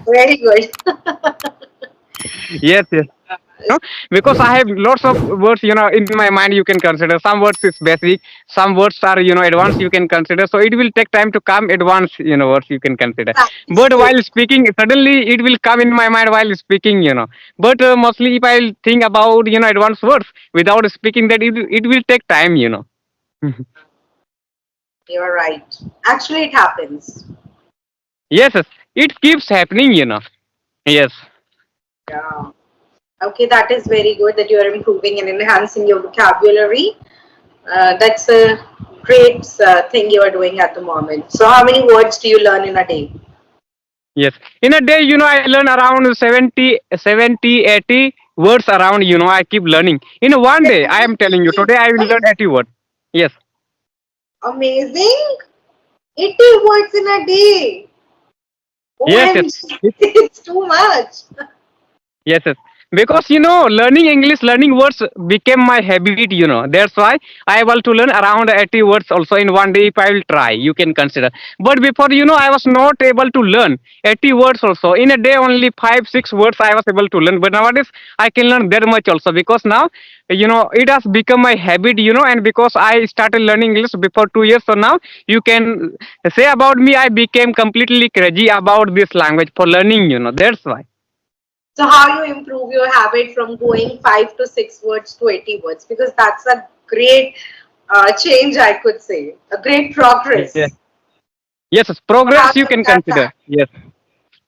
Very good. Yes, yes. No, because I have lots of words, in my mind you can consider. Some words is basic, some words are, advanced you can consider. So it will take time to come advanced, words you can consider. That is But true. while speaking, suddenly it will come in my mind while speaking. But mostly if I think about, advanced words without speaking, that it will take time. You're right. Actually, it happens. Yes, yes, it keeps happening. Yes. Yeah. Okay, that is very good that you are improving and enhancing your vocabulary. That's a great thing you are doing at the moment. So, how many words do you learn in a day? Yes. In a day, I learn around 80 words around, I keep learning. In one day, I am telling you, 70 today I will learn words? 80 words. Yes. Amazing. 80 words in a day. Yes, yes. OMG, it's too much. Yes, yes. Because learning English, learning words became my habit. That's why I able to learn around 80 words also in one day if I will try. You can consider. But before I was not able to learn 80 words also. In a day only 5 6 words I was able to learn. But nowadays I can learn that much also because now it has become my habit. And because I started learning English before 2 years, so now you can say about me I became completely crazy about this language for learning. That's why. So, how you improve your habit from going 5 to 6 words to 80 words? Because that's a great change, I could say, a great Yeah. progress. Yes, yes, So, how progress you you can have done consider. that? Yes,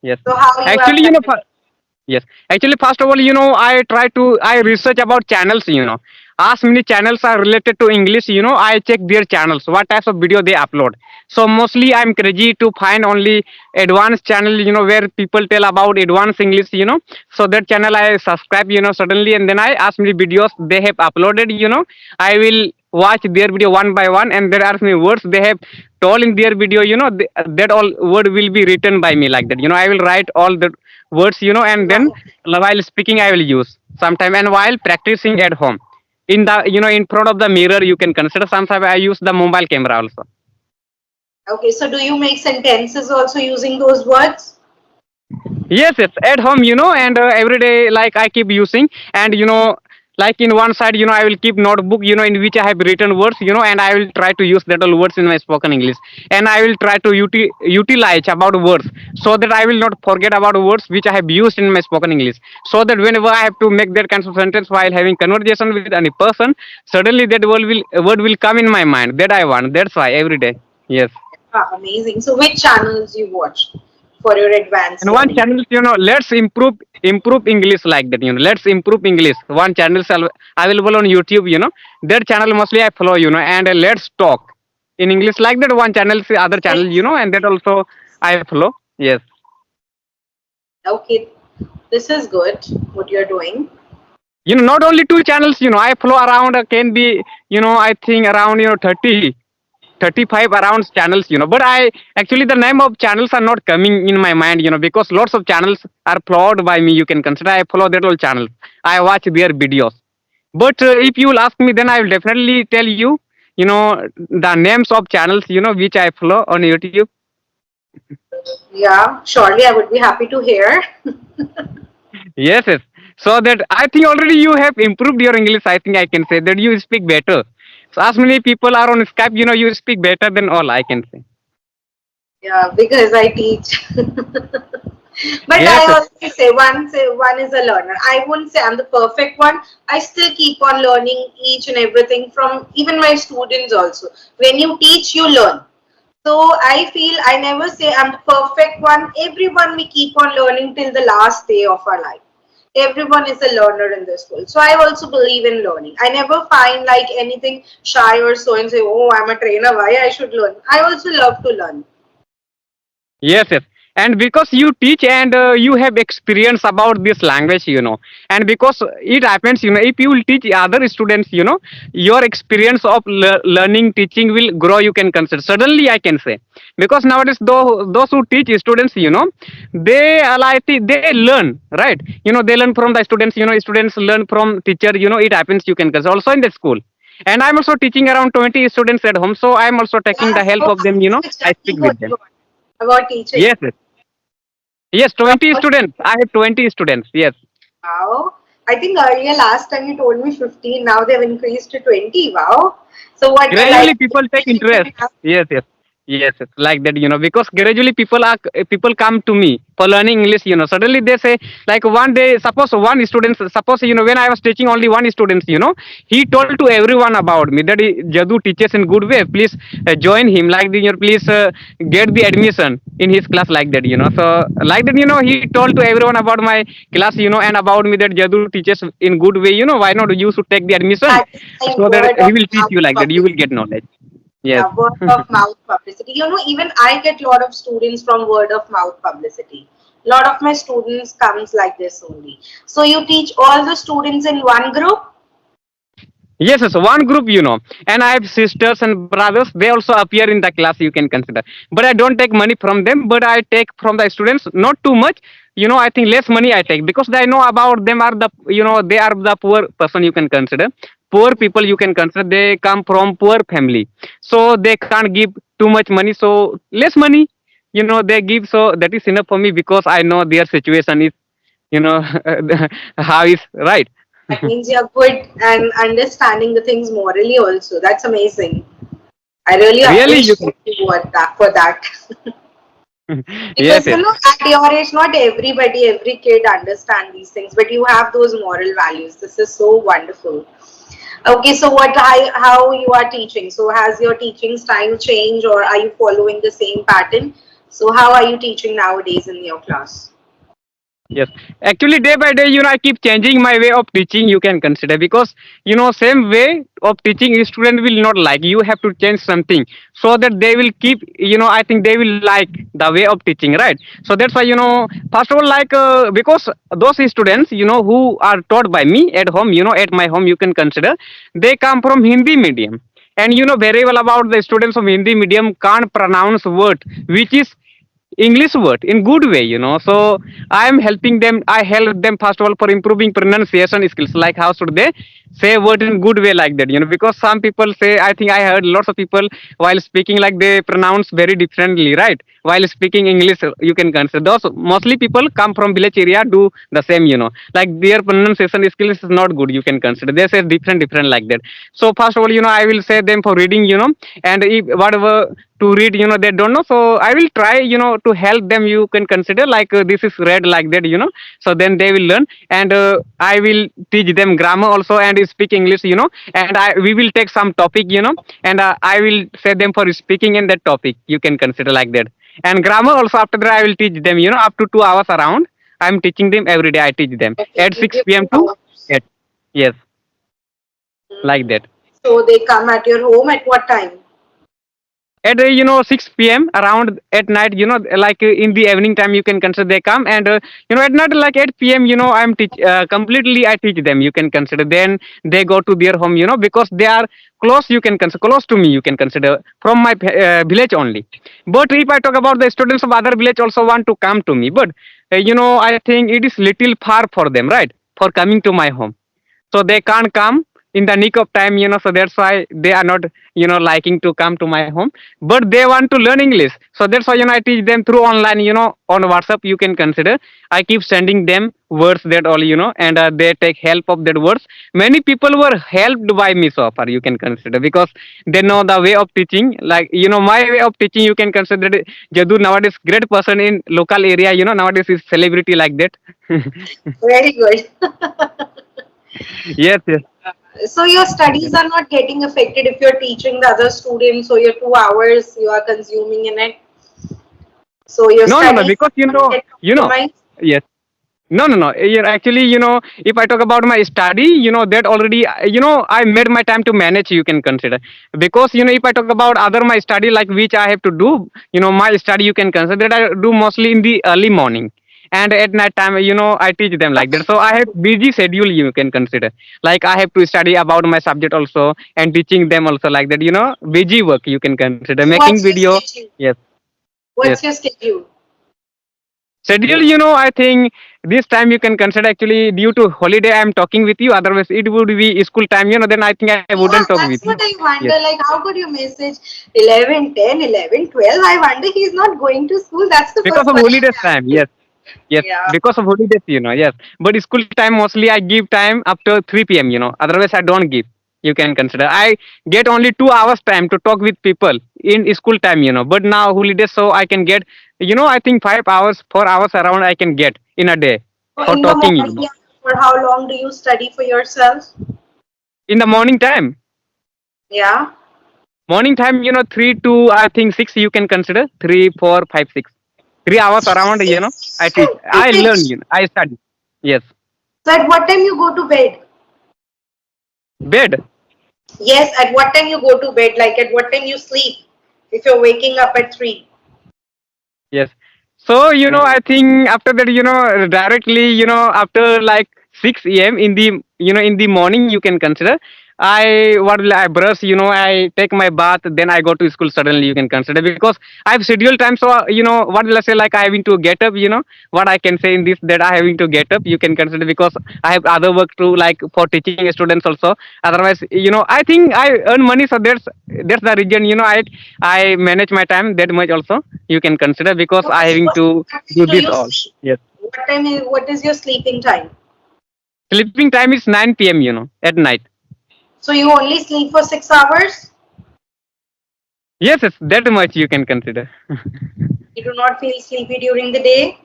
yes. So, how you have Actually, done it? yes. Actually, first of all, I research about channels. Ask many channels are related to English. I check their channels, what types of video they upload. So mostly I'm crazy to find only advanced channel. Where people tell about advanced English. So that channel I subscribe. Suddenly, and then I ask many videos they have uploaded. I will watch their video one by one, and there are many words they have told in their video. That all word will be written by me like that. I will write all the words, and then Wow. while speaking I will use sometime, and while practicing at home in the in front of the mirror you can consider. Sometimes I use the mobile camera also. Okay, so do you make sentences also using those words? Yes, yes, at home, and every day, like I keep using, and like in one side, I will keep notebook, in which I have written words, and I will try to use that all words in my spoken English, and I will try to utilize about words, so that I will not forget about words which I have used in my spoken English, so that whenever I have to make that kind of sentence while having conversation with any person, suddenly that word will come in my mind that I want. That's why every day. Yes. Ah, amazing. So, which channels you watch for your advanced And one learning? channel, let's improve English like that. Let's improve English. One channel is available on YouTube. That channel mostly I follow. And let's talk in English like that. One channel is the other channel. Nice. And that also I follow. Yes. Okay, this is good. What you're doing. Not only two channels. I follow around can be I think around 30 35 around channels. But I actually the name of channels are not coming in my mind. Because lots of channels are followed by me. You can consider I follow that all channels. I watch their videos. But if you will ask me, then I will definitely tell you the names of channels which I follow on YouTube. Yeah, surely I would be happy to hear. Yes, yes. So that I think already you have improved your English. I think I can say that you speak better. So as many people are on Skype, you speak better than all, I can say. Yeah, because I teach. But I Yes, yes. always say one is a learner. I wouldn't say I'm the perfect one. I still keep on learning each and everything from even my students also. When you teach, you learn. So I feel I never say I'm the perfect one. Everyone we keep on learning till the last day of our life. Everyone is a learner in this world. So I also believe in learning. I never find like anything shy or so and say, oh, I'm a trainer. Why I should learn? I also love to learn. Yes, yes. And because you teach and you have experience about this language, and because it happens, if you will teach other students, your experience of learning, teaching will grow. You can consider. Suddenly, I can say, because nowadays, those who teach students, they like they learn, right? They learn from the students. Students learn from teacher. It happens. You can consider also in the school. And I'm also teaching around 20 students at home, so I'm also taking Yeah, the help so of them. how is the I journey speak for with them. you about teaching? Yes, yes. Yes, From 20 what? students. I have 20 students. Yes. Wow. I think earlier last time you told me 15. Now they've increased to 20. Wow. So what Gradually like people take teaching them interest. now? Yes, yes. Yes, yes, like that, because gradually people come to me for learning English. Suddenly they say, like, one day, suppose one student, suppose, when I was teaching only one student, he told to everyone about me that Jadu teaches in good way. Please join him. Like, please get the admission in his class, like that. So like that, he told to everyone about my class, and about me that Jadu teaches in good way. Why not you should take the admission That is like so that word he of will teach mouth you, like that. You will publicity. get knowledge. Yes. Yeah, word of mouth publicity. Even I get a lot of students from word of mouth publicity. A lot of my students comes like this only. So you teach all the students in one group? Yes, yes, one group, and I have sisters and brothers. They also appear in the class. You can consider, but I don't take money from them. But I take from the students, not too much. I think less money I take because I know about them are the, they are the poor person. You can consider poor people. You can consider they come from poor family, so they can't give too much money. So less money, they give. So that is enough for me because I know their situation is, you know, how is right. That means you're good and understanding the things morally also. That's amazing. I really Really, you appreciate you for that. yes, Because yes. at your age, not everybody, every kid understand these things, but you have those moral values. This is so wonderful. Okay, so how you are teaching? So has your teaching style changed, or are you following the same pattern? So how are you teaching nowadays in your class? Yes, actually, day by day, I keep changing my way of teaching. You can consider because same way of teaching, a student will not like. You have to change something so that they will keep. I think they will like the way of teaching, right? So that's why, first of all, like, because those students, who are taught by me at home, at my home, you can consider they come from Hindi medium, and very well about the students of Hindi medium can't pronounce word which is English word in good way, So I am helping them. I help them first of all for improving pronunciation skills. Like how should they say word in good way, like that, Because some people say, I think I heard lots of people while speaking like they pronounce very differently, right? While speaking English, you can consider those mostly people come from village area do the same, Like their pronunciation skills is not good. You can consider they say different like that. So first of all, I will say them for reading, and if whatever to read, they don't know, so I will try, to help them. You can consider like, this is read like that, so then they will learn, and I will teach them grammar also and speak English, and we will take some topic, and I will say them for speaking in that topic. You can consider like that. And grammar also, after that I will teach them, up to 2 hours around. I'm teaching them every day. I teach them Okay, at you 6 give p.m. two to hours. 8. Yes, like Mhm. that. So they come at your home at what time? At 6 p.m. around at night, like, in the evening time, you can consider they come, and at night like 8 p.m., I'm teach completely. I teach them. You can consider then they go to their home, because they are close. You can consider close to me. You can consider from my village only. But if I talk about the students of other village also want to come to me, but I think it is little far for them, right, for coming to my home, so they can't come in the nick of time, so that's why they are not, liking to come to my home, but they want to learn English. So that's why, I teach them through online, on WhatsApp. You can consider I keep sending them words that all, and they take help of that words. Many people were helped by me so far. You can consider because they know the way of teaching, like, my way of teaching. You can consider that Jadu nowadays great person in local area, nowadays is celebrity like that. Very good. Yes, yes. So your studies are not getting affected if you're teaching the other students, so your 2 hours you are consuming in it. So your No, no, no, studies because get yes. compromised. No, no, no. Actually, if I talk about my study, that already, I made my time to manage. You can consider because, if I talk about other my study, like which I have to do, my study, you can consider that I do mostly in the early morning. And at night time, I teach them like that. So I have busy schedule. You can consider like I have to study about my subject also and teaching them also like that. Busy work. You can consider So making what's your video. schedule? Yes, yes. What's your schedule? Schedule, I think this time you can consider actually due to holiday I'm talking with you. Otherwise, it would be school time, then I think I wouldn't Yeah, talk with that's you. what I Yes. wonder. Like, how could you message 11, 10, 11, 12? I wonder he's not going to school. That's the Because first of question holidays I time, asked you. yes. Yes, Yeah. because of holidays, yes. But school time mostly I give time after 3 p.m. Otherwise I don't give. You can consider I get only 2 hours time to talk with people in school time. But now holidays, so I can get, I think 5 hours, 4 hours around I can get in a day So for in the talking. morning, yeah, for how long do you study for yourself? In the morning time, Yeah. morning time, 3 to I think 6. You can consider 3, 4, 5, 6. 3 hours around. I teach. I learn. I study. Yes, So at what time you go to bed? bed. Yes, at what time you go to bed? Like at what time you sleep? If you're waking up at 3. Yes. So, I think after that, directly, after like 6 a.m. in the, in the morning, you can consider. What will I brush, I take my bath, then I go to school suddenly, you can consider because I have scheduled time. So, what will I say, like I having to get up, what I can say in this that I having to get up, you can consider because I have other work too, like for teaching students also. Otherwise, I think I earn money, so that's the reason, I manage my time that much also, you can consider because So I having what to time do do this you all. sleep? Yes. What is your sleeping time? Sleeping time is 9 p.m. At night. So you only sleep for 6 hours? Yes, yes, that much you can consider. You do not feel sleepy during the day?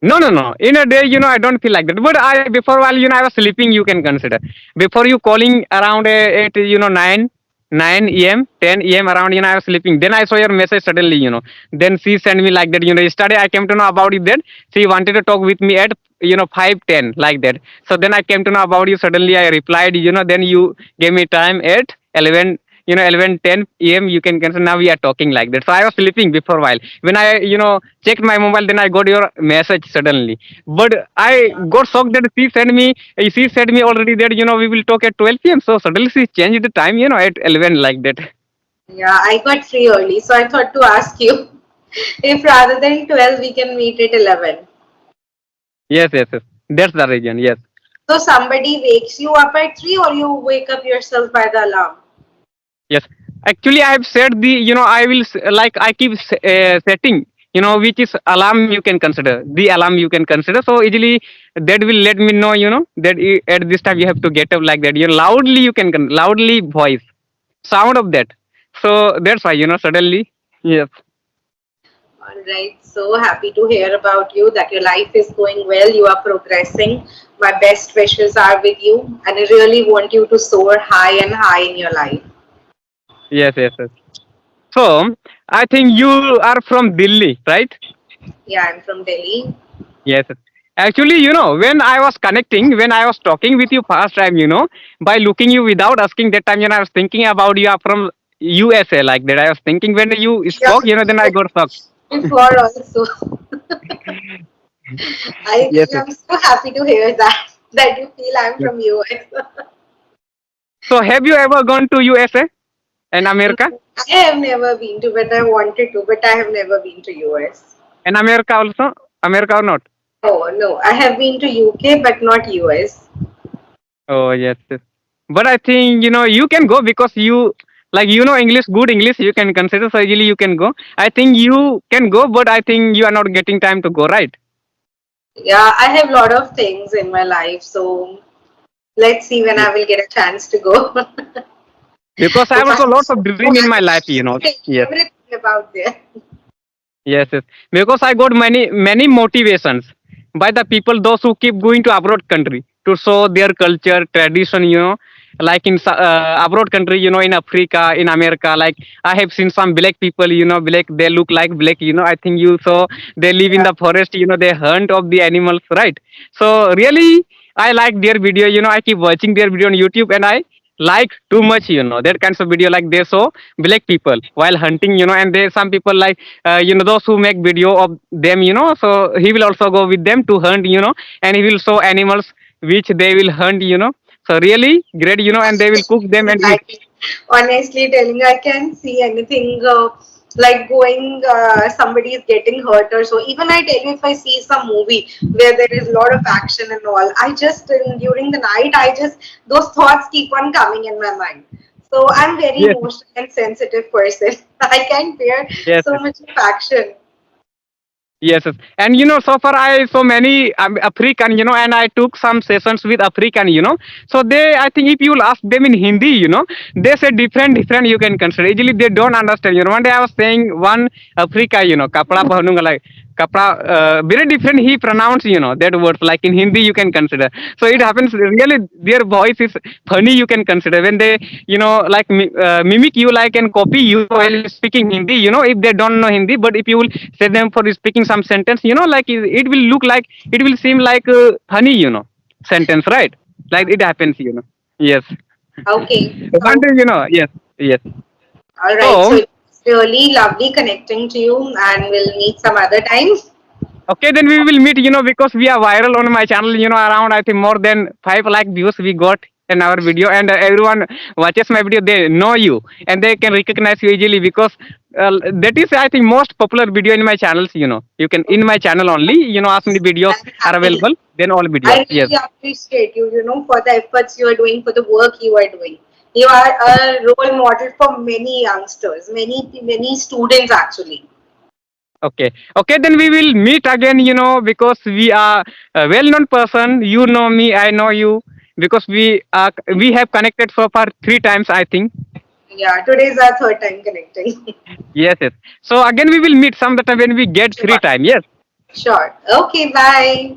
No, no, no. In a day, I don't feel like that. But I before while I was sleeping, you can consider. Before you calling around at 9 a.m. 10 a.m. around, I was sleeping. Then I saw your message suddenly, Then she sent me like that, Yesterday I came to know about it that she wanted to talk with me at 5:10 like that. So then I came to know about you. Suddenly I replied, Then you gave me time at 11. 11:10 a.m. You can consider now we are talking like that. So I was sleeping before while when I checked my mobile, then I got your message suddenly. But I got shocked that she said me already that we will talk at 12 p.m. So suddenly she changed the time at 11 like that. Yeah, I got free early, so I thought to ask you if rather than 12 we can meet at 11. Yes, yes, yes. That's the reason. Yes. So somebody wakes you up at 3 or you wake up yourself by the alarm? Yes, actually, I have set the, I will like I keep setting, which is alarm you can consider. The alarm you can consider. So easily that will let me know, that at this time you have to get up like that. Loudly you can loudly voice sound of that. So that's why, suddenly, yes, All right, so happy to hear about you that your life is going well, you are progressing. My best wishes are with you, and I really want you to soar high and high in your life. yes, yes, yes. So I think you are from Delhi, right? Yeah, I'm from Delhi. Yes. Actually, when I was connecting, when I was talking with you first time, by looking you without asking that time, I was thinking about you are from USA like that. I was thinking when you Yeah, spoke, then I got shocked. before also. Yes, yes. I'm so happy to hear that you feel I'm Yes. from US. So have you ever gone to USA and America? I have never been to, but I wanted to, but I have never been to US. And America also? America or not? Oh no, I have been to UK, but not US. Oh, yes, yes. But I think, you can go because you, like, English, good English, you can consider, so easily you can go. I think you can go, but I think you are not getting time to go, right? Yeah, I have a lot of things in my life, so let's see when Yes. I will get a chance to go. Because I have I also lots of dream in my life, Yes, everything about there. yes, yes. Because I got many motivations by the people, those who keep going to abroad country to show their culture, tradition, like in abroad country, in Africa, in America. Like I have seen some black people, black, they look like black, I think you saw they live in Yeah. the forest, they hunt of the animals, right? So really, I like their video, I keep watching their video on YouTube and I like too much, that kinds of video like they show black people while hunting, and there some people like those who make video of them, so he will also go with them to hunt, and he will show animals which they will hunt, so really great, and they will cook them and eat. Like, honestly telling, I can see anything like going, somebody is getting hurt or so. Even I tell you, if I see some movie where there is a lot of action and all, I just, during the night, those thoughts keep on coming in my mind. So I'm very Yes, emotional and sensitive person. I can't bear yes, so yes. much of action. Yes, yes. And so far I so many African, and I took some sessions with African, So they, I think, if you will ask them in Hindi, they say different, different. You can consider. Usually they don't understand. One day I was saying one Africa, kapra pahanunga like kapra, very different. He pronounced, that words like in Hindi. You can consider. So it happens. Really, their voice is funny. You can consider when they, like mimic you, like and copy you while speaking Hindi. If they don't know Hindi, but if you will say them for speaking some sentence, like it will look like, it will seem like funny, sentence, right? Like it happens, Yes. Okay. One day, yes, yes. All right. So So it's really lovely connecting to you, and we'll meet some other time. okay, then we will meet, because we are viral on my channel, around I think more than 5 lakh views we got in our video, and everyone watches my video, they know you and they can recognize you easily because that is I think most popular video in my channels, you can in my channel only, ask me videos I'm are happy. available, then all videos. I Yes. really appreciate you, for the efforts you are doing, for the work you are doing. You are a role model for many youngsters, many students actually. Okay. Okay, then we will meet again, because we are a well-known person. You know me, I know you, because we have connected so far 3 times, I think. Yeah, today's our third time connecting. Yes, yes. So again, we will meet some time when we get free Sure. time. Yes. Sure. Okay, bye.